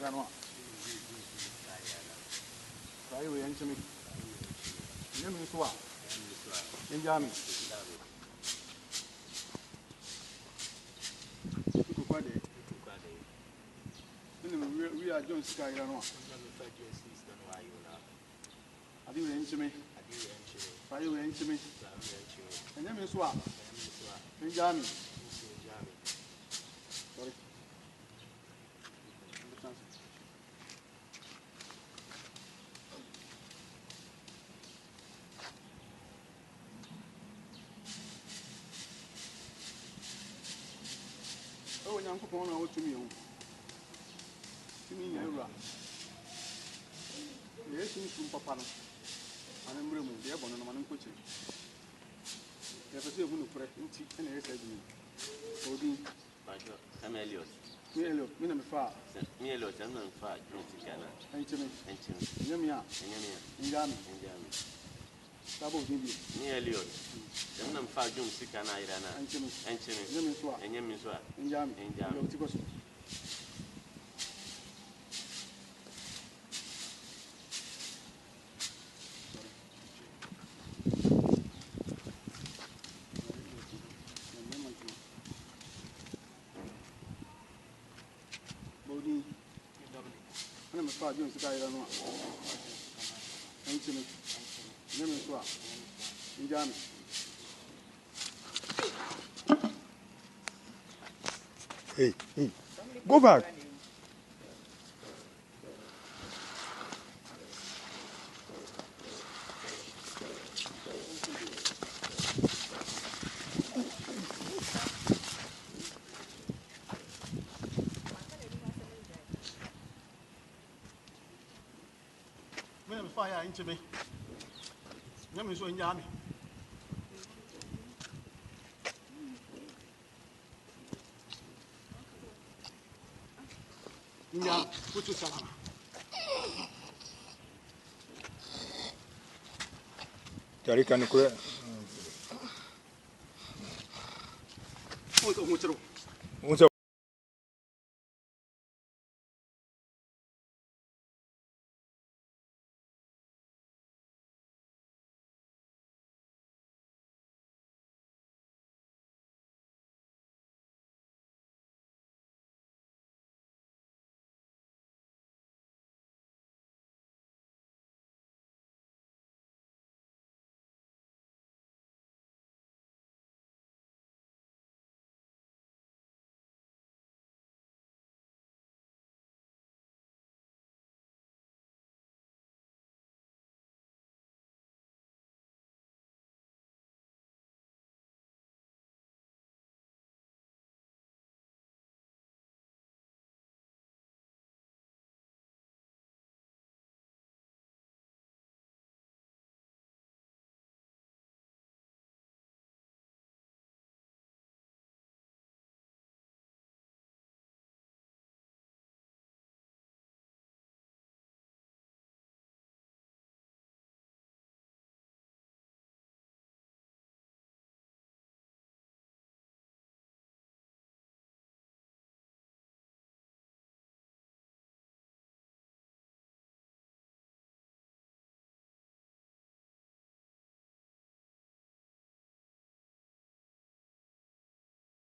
Irano. Sai we and me. Name is what? In Jami. We are John Sky Irano. Have you answered me? Are you answering me? And name is what? In Jami. Sorry. Oh, young people want to me. To me, yes, from Papa. And I'm bringing the abon and I'm coaching. If I say, I'm going to pray and I said, Odin, Sam Elliot. Minimum far. Me Elliot, I'm not far. Ancient, Yamia, Yami, Double Dibby. Me Elliot. I'm not far. Jum Sikana Irana. Ancient, Yemiswa, and Yemiswa, and Yami, and Yam. I'm a far Jim Sky. Ancient, Yemiswa, and Yami. Hey, go back. Minimum fire into me. Yami so in Yami. Yeah, put your salama. Cari kan ko. Oh,